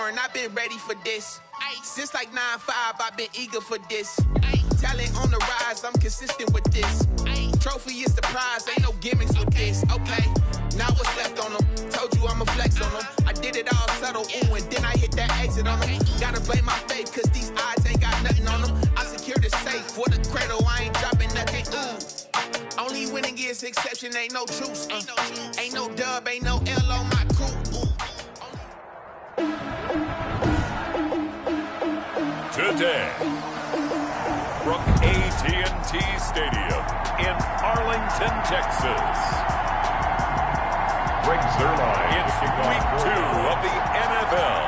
foreign, I've been ready for this. Since like 9-5, I've been eager for this. Talent on the rise, I'm consistent with this. Trophy is the prize, ain't no gimmicks with this. Okay, now what's left on them? Told you I'ma flex on them. I did it all subtle, ooh, and then I hit that exit on them. Gotta blame my faith, cause these odds ain't got nothing on them. I secured the safe for the cradle, I ain't dropping nothing, ooh. Only winning is exception, ain't no truce. Ain't no dub, ain't no L on my crew. Today, from AT&T Stadium in Arlington, Texas, Greg Zerline. It's week 2 of the NFL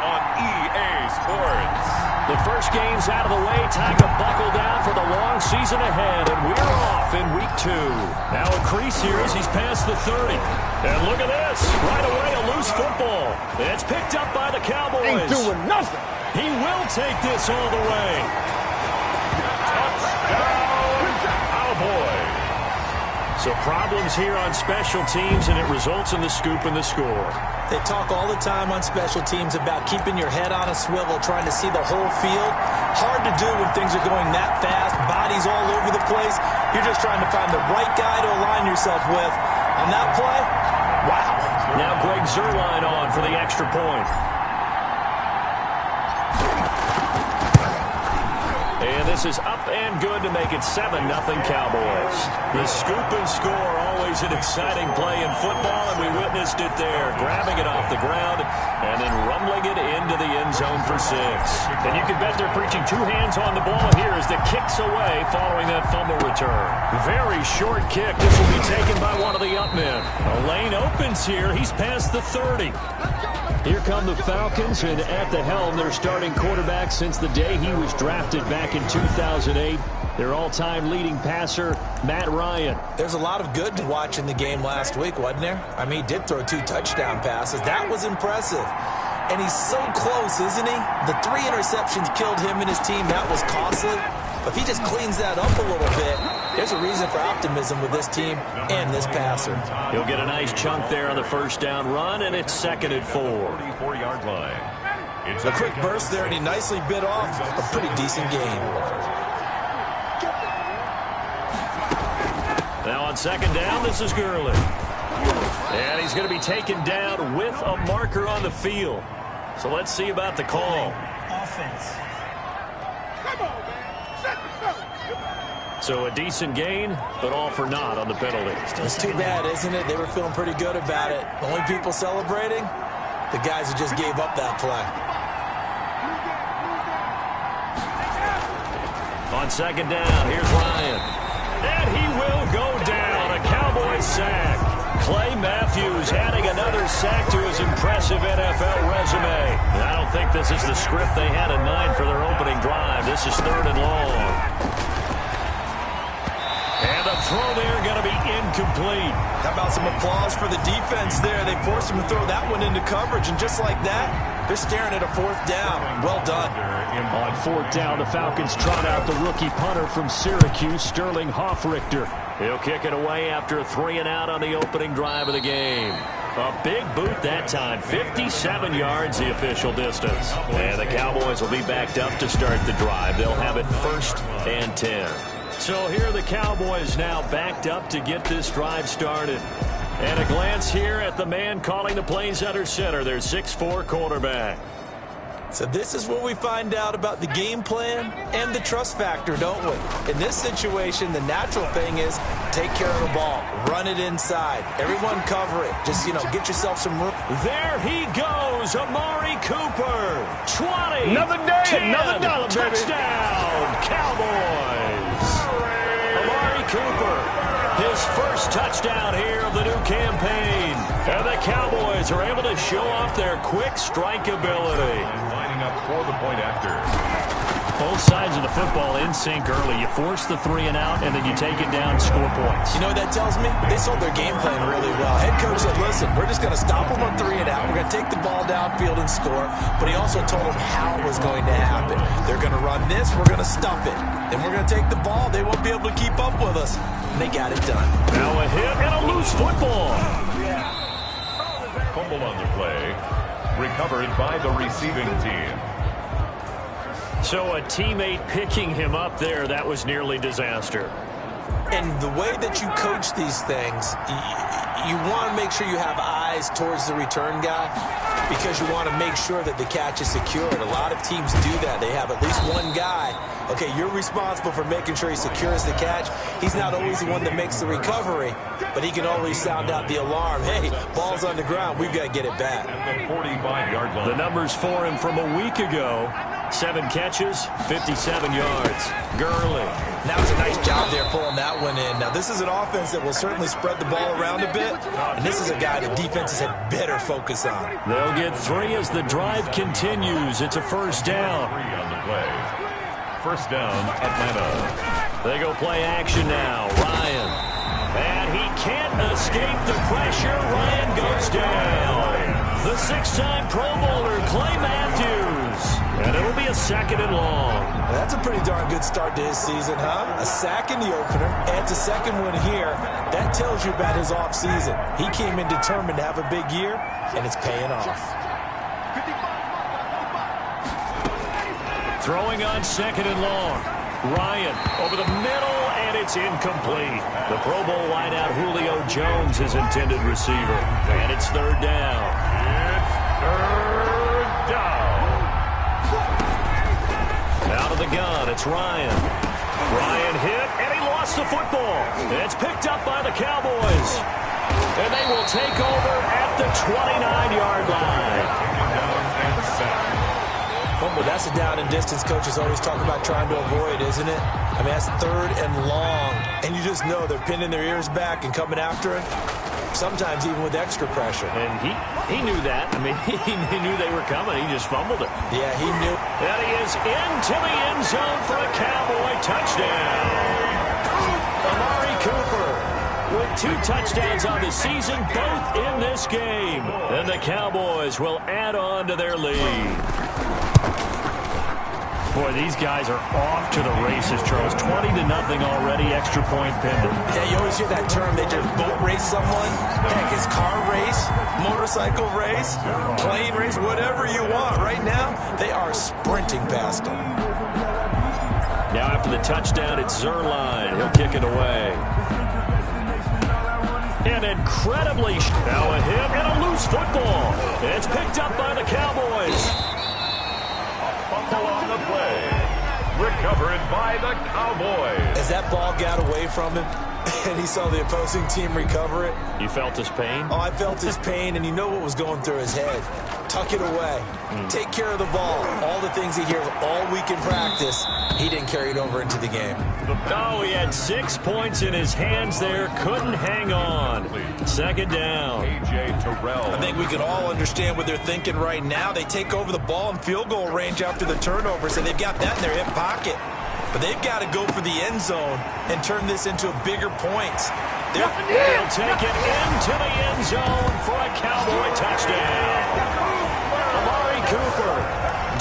on EA Sports. The first game's out of the way. Time to buckle down for the long season ahead, and we're off in week 2. Now a crease here as he's past the 30. And look at this. Right away, a loose football. It's picked up by the Cowboys. Ain't doing nothing. He will take this all the way. Touchdown, Cowboys. So problems here on special teams, and it results in the scoop and the score. They talk all the time on special teams about keeping your head on a swivel, trying to see the whole field. Hard to do when things are going that fast, bodies all over the place. You're just trying to find the right guy to align yourself with. On that play, wow. Now Greg Zerline on for the extra point. And this is up and good to make it 7-0 Cowboys. The scoop and score, always an exciting play in football, and we witnessed it there, grabbing it off the ground and then rumbling it into the end zone for 6. And you can bet they're preaching 2 hands on the ball here as the kick's away following that fumble return. Very short kick. This will be taken by one of the up men. A lane opens here. He's past the 30. Here come the Falcons, and at the helm, their starting quarterback since the day he was drafted back in 2008. Their all-time leading passer, Matt Ryan. There's a lot of good to watch in the game last week, wasn't there? I mean, he did throw 2 touchdown passes. That was impressive. And he's so close, isn't he? The 3 interceptions killed him and his team. That was costly. But if he just cleans that up a little bit, there's a reason for optimism with this team and this passer. He'll get a nice chunk there on the first down run, and it's 2nd and 4. 44-yard line. It's a quick burst there, and he nicely bit off a pretty decent gain. Now on 2nd down, this is Gurley. And he's going to be taken down with a marker on the field. So let's see about the call. Offense. Come on, man. So a decent gain, but all for naught on the penalty. It's too bad, isn't it? They were feeling pretty good about it. The only people celebrating, the guys who just gave up that play. On 2nd down, here's Ryan. And he will go down. A Cowboys sack. Clay Matthews adding another sack to his impressive NFL resume. And I don't think this is the script they had in mind for their opening drive. This is 3rd and long. And the throw there going to be incomplete. How about some applause for the defense there? They forced him to throw that one into coverage, and just like that, they're staring at a 4th down. Well done. On 4th down, the Falcons trot out the rookie punter from Syracuse, Sterling Hoffrichter. He'll kick it away after a 3-and-out on the opening drive of the game. A big boot that time, 57 yards the official distance. And the Cowboys will be backed up to start the drive. They'll have it 1st and 10. So here are the Cowboys now backed up to get this drive started. And a glance here at the man calling the plays under center, their 6'4" quarterback. So this is where we find out about the game plan and the trust factor, don't we? In this situation, the natural thing is take care of the ball, run it inside, everyone cover it. Just, get yourself some room. There he goes, Amari Cooper. 20. Another day, 10, another dollar, baby. Touchdown, Cowboys. Amari Cooper, his first touchdown here of the new campaign. And the Cowboys are able to show off their quick strike ability. Lining up for the point after. Both sides of the football in sync early. You force the 3-and-out, and then you take it down, score points. You know what that tells me? They sold their game plan really well. Head coach said, listen, we're just going to stop them on 3-and-out. We're going to take the ball downfield and score. But he also told them how it was going to happen. They're going to run this. We're going to stuff it. Then we're going to take the ball. They won't be able to keep up with us. And they got it done. Now a hit and a loose football. Fumble on the play. Recovered by the receiving team. So a teammate picking him up there, that was nearly disaster. And the way that you coach these things, you want to make sure you have eyes towards the return guy because you want to make sure that the catch is secured. A lot of teams do that. They have at least one guy. Okay, you're responsible for making sure he secures the catch. He's not always the one that makes the recovery, but he can always sound out the alarm. Hey, ball's on the ground. We've got to get it back. At the 45-yard line. The numbers for him from a week ago. 7 catches, 57 yards. Gurley. That was a nice job there pulling that one in. Now, this is an offense that will certainly spread the ball around a bit, and this is a guy that defenses had better focus on. They'll get 3 as the drive continues. It's a first down. 3 on the play. First down, Atlanta. They go play action now. Ryan. And he can't escape the pressure. Ryan goes down. The 6-time Pro Bowler, Clay Matthews. And it'll be a 2nd and long. Now, that's a pretty darn good start to his season, huh? A sack in the opener, adds a second one here. That tells you about his offseason. He came in determined to have a big year, and it's paying off. Throwing on 2nd and long. Ryan over the middle, and it's incomplete. The Pro Bowl wideout Julio Jones is intended receiver. And it's 3rd down. It's 3rd down. Out of the gun, it's Ryan. Ryan hit, and he lost the football. It's picked up by the Cowboys. And they will take over at the 29-yard line. Well, that's a down and distance coaches always talk about trying to avoid, isn't it? I mean, that's 3rd and long. And you just know they're pinning their ears back and coming after him. Sometimes even with extra pressure. And he knew that. I mean, he knew they were coming. He just fumbled it. Yeah, he knew. And he is into the end zone for a Cowboy touchdown. Amari Cooper with 2 touchdowns on the season, both in this game. And the Cowboys will add on to their lead. Boy, these guys are off to the races, Charles. 20-0 already, extra point pending. Yeah, you always hear that term. They just boat race someone. Heck, it's car race, motorcycle race, plane race, whatever you want. Right now, they are sprinting past them. Now after the touchdown, it's Zerline. He'll kick it away. And incredibly, now a hit and a loose football. It's picked up by the Cowboys. Fumble on the play. Recovered by the Cowboys. As that ball got away from him and he saw the opposing team recover it. You felt his pain? Oh, I felt his pain, and you know what was going through his head. Tuck it away. Take care of the ball. All the things he hears all week in practice, he didn't carry it over into the game. Oh, he had 6 points in his hands there. Couldn't hang on. 2nd down. A.J. Terrell. I think we can all understand what they're thinking right now. They take over the ball in field goal range after the turnover, so they've got that in their hip pocket. But they've got to go for the end zone and turn this into a bigger point. They'll take it into the end zone for a Cowboy touchdown. Amari Cooper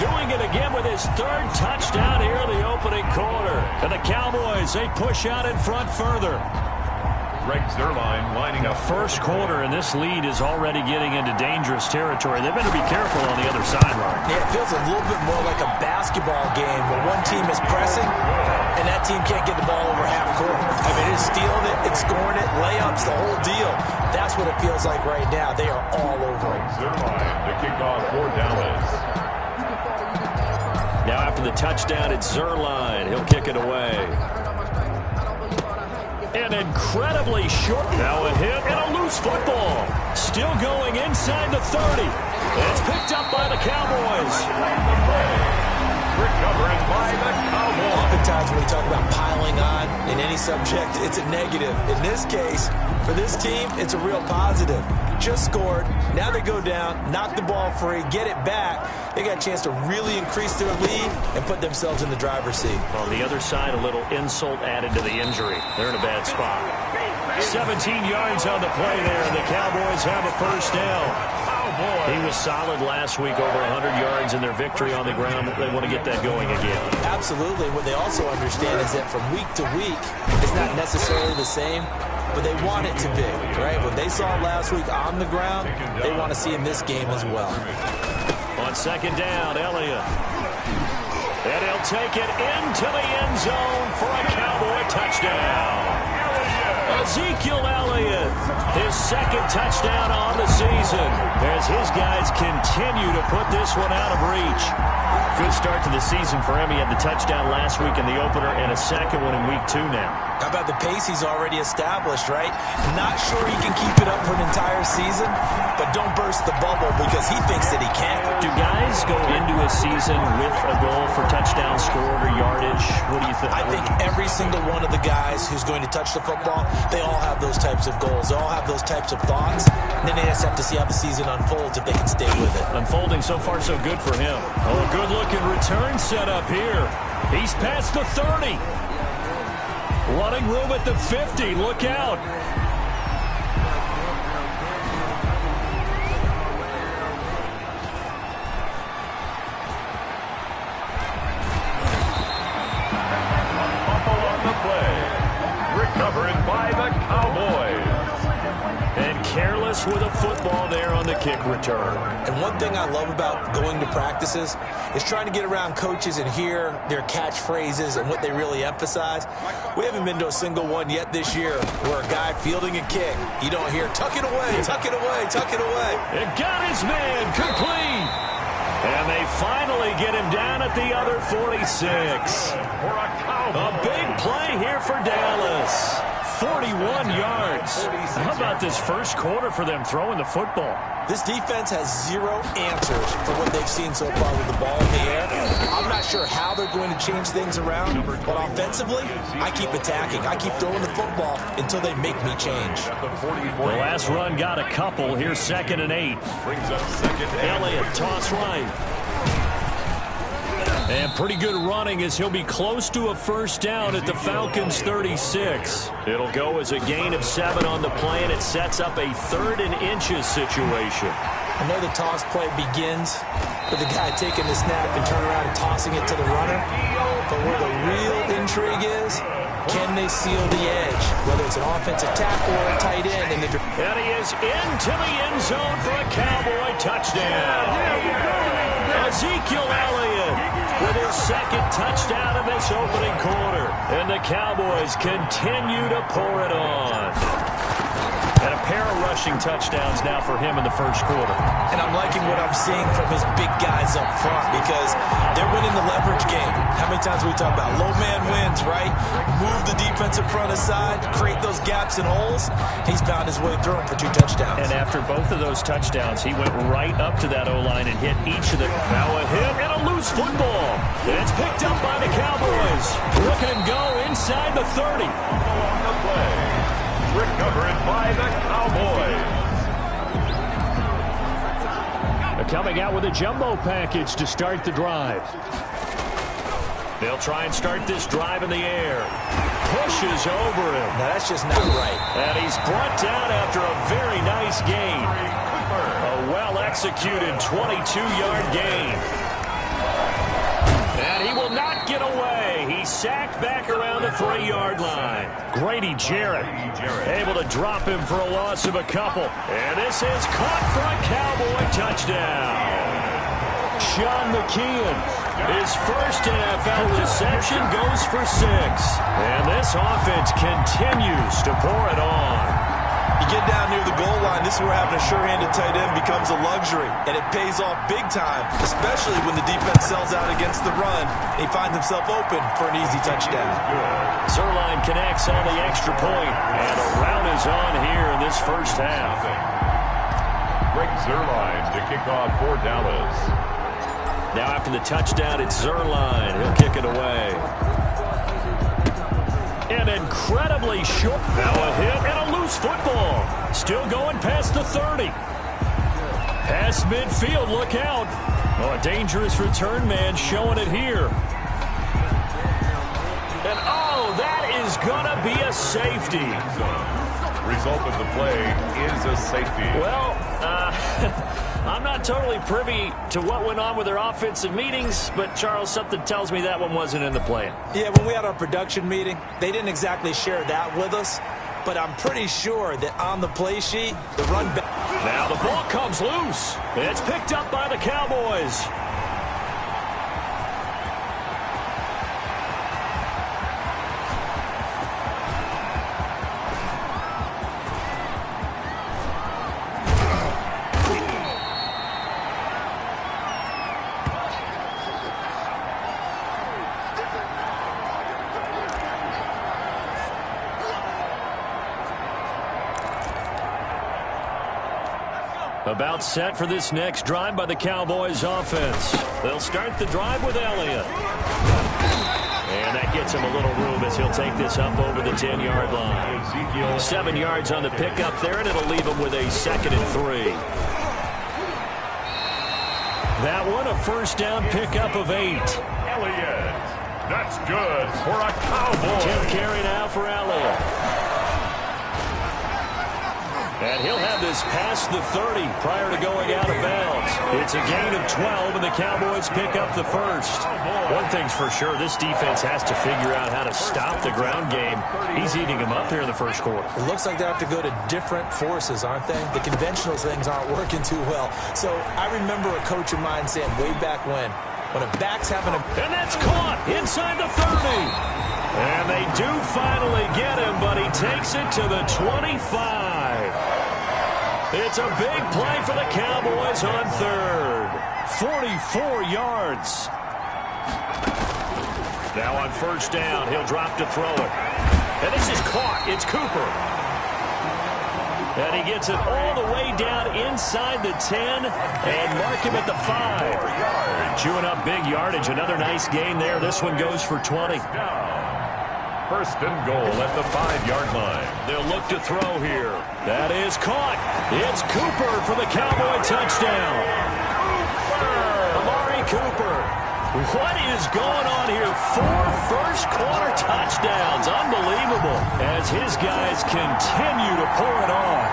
doing it again with his 3rd touchdown here in the opening quarter. And the Cowboys, they push out in front further. Greg Zerline lining up. First quarter, and this lead is already getting into dangerous territory. They better be careful on the other sideline. Yeah, it feels a little bit more like a basketball game where one team is pressing and that team can't get the ball over half court. I mean, it's stealing it, it's scoring it, layups, the whole deal. That's what it feels like right now. They are all over it. Zerline, the kickoff for Dallas. Now after the touchdown, it's Zerline. He'll kick it away. An incredibly short. Now a hit and a loose football. Still going inside the 30. It's picked up by the Cowboys. Recovered by the Cowboys. Oftentimes when we talk about piling on in any subject, it's a negative. In this case, for this team, it's a real positive. Just scored. Now they go down, knock the ball free, get it back. They got a chance to really increase their lead and put themselves in the driver's seat. On the other side, a little insult added to the injury. They're in a bad spot. 17 yards on the play there, and the Cowboys have a first down. He was solid last week, over 100 yards in their victory on the ground. They want to get that going again. Absolutely. What they also understand is that from week to week, it's not necessarily the same. but they want it to be, right? What they saw last week on the ground, they want to see in this game as well. On second down, Elliott. And he'll take it into the end zone for a Cowboy touchdown. Ezekiel Elliott, his second touchdown on the season, as his guys continue to put this one out of reach. Good start to the season for him. He had the touchdown last week in the opener and a second one in week 2 now. How about the pace he's already established, right? Not sure he can keep it up for an entire season, but don't burst the bubble because he thinks that he can. Do guys go into a season with a goal for touchdown scored or yardage? What do you think? I think every single one of the guys who's going to touch the football, they all have those types of goals. They all have those types of thoughts. And then they just have to see how the season unfolds if they can stay with it. Unfolding so far so good for him. Oh, a good-looking return set up here. He's past the 30. Running room at the 50. Look out. Recovered by the Cowboys. And careless with a football there on the kick return. And one thing I love about going to practices is trying to get around coaches and hear their catchphrases and what they really emphasize. We haven't been to a single one yet this year where a guy fielding a kick, you don't hear, tuck it away, tuck it away, tuck it away. It got his man complete. And they finally get him down at the other 46. A big play here for Dallas. 41 yards. How about this first quarter for them throwing the football? This defense has zero answers for what they've seen so far with the ball in the air. I'm not sure how they're going to change things around, but offensively, I keep attacking. I keep throwing the football until they make me change. The last run got a couple. Here's 2nd and 8. Elliott, toss right. And pretty good running as he'll be close to a first down at the Falcons' 36. It'll go as a gain of 7 on the play, and it sets up a 3rd and inches situation. I know the toss play begins with the guy taking the snap and turning around and tossing it to the runner. But where the real intrigue is, can they seal the edge? Whether it's an offensive tackle or a tight end. And he is into the end zone for a Cowboy touchdown. Ezekiel Elliott with his 2nd touchdown in this opening quarter. And the Cowboys continue to pour it on. And a pair of rushing touchdowns now for him in the first quarter. And I'm liking what I'm seeing from his big guys up front because they're winning the leverage game. How many times we talk about low man wins, right? Move the defensive front aside, create those gaps and holes. He's found his way through them for 2 touchdowns. And after both of those touchdowns, he went right up to that O-line and hit each of them. Now a hit and a loose football. And it's picked up by the Cowboys. Look at him go inside the 30. On the play. Recovered by the Cowboys. They're coming out with a jumbo package to start the drive. They'll try and start this drive in the air. Pushes over him. Now that's just not right. And he's brought down after a very nice gain. A well-executed 22-yard gain. And he will not get away. He's sacked back around the 3-yard line. Grady Jarrett able to drop him for a loss of a couple. And this is caught for a Cowboy touchdown. Sean McKeon, his first NFL reception, goes for 6. And this offense continues to pour it on. You get down near the goal line, this is where having a sure-handed tight end becomes a luxury. And it pays off big time, especially when the defense sells out against the run. He finds himself open for an easy touchdown. Zerline connects on the extra point, and a rout is on here in this first half. Greg Zerline to kick off for Dallas. Now after the touchdown, it's Zerline. He'll kick it away. An incredibly short. Now a hit and a loose football. Still going past the 30. Past midfield, look out. Oh, a dangerous return man showing it here. And oh, that is going to be a safety. Result of the play is a safety. Well, I'm not totally privy to what went on with their offensive meetings, but Charles, something tells me that one wasn't in the plan. Yeah, when we had our production meeting, they didn't exactly share that with us. but I'm pretty sure that on the play sheet, the run back. Now the ball comes loose. It's picked up by the Cowboys. About set for this next drive by the Cowboys offense. They'll start the drive with Elliott. And that gets him a little room as he'll take this up over the 10-yard line. 7 yards on the pickup there, and it'll leave him with a 2nd and 3. That one, a first down pickup of 8. Elliott. That's good for a Cowboy. 10 carry now for Elliott. And he'll have this past the 30 prior to going out of bounds. It's a gain of 12, and the Cowboys pick up the first. One thing's for sure, this defense has to figure out how to stop the ground game. He's eating them up here in the first quarter. It looks like they have to go to different forces, aren't they? The conventional things aren't working too well. So I remember a coach of mine saying way back when a back's having a... And that's caught inside the 30. And they do finally get him, but he takes it to the 25. It's a big play for the Cowboys on third. 44 yards. Now on first down, he'll drop to throw it. And this is caught. It's Cooper. And he gets it all the way down inside the 10 and mark him at the 5. Chewing up big yardage. Another nice gain there. This one goes for 20. First and goal at the 5-yard line. They'll look to throw here. That is caught. It's Cooper for the Cowboy touchdown. Amari Cooper. What is going on here? 4 first-quarter touchdowns. Unbelievable. As his guys continue to pour it on.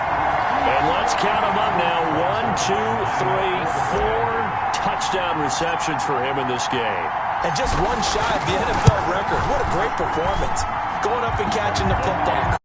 And let's count them up now. 1, 2, 3, 4 touchdown receptions for him in this game. And just one shy of the NFL record. What a great performance. Going up and catching the football.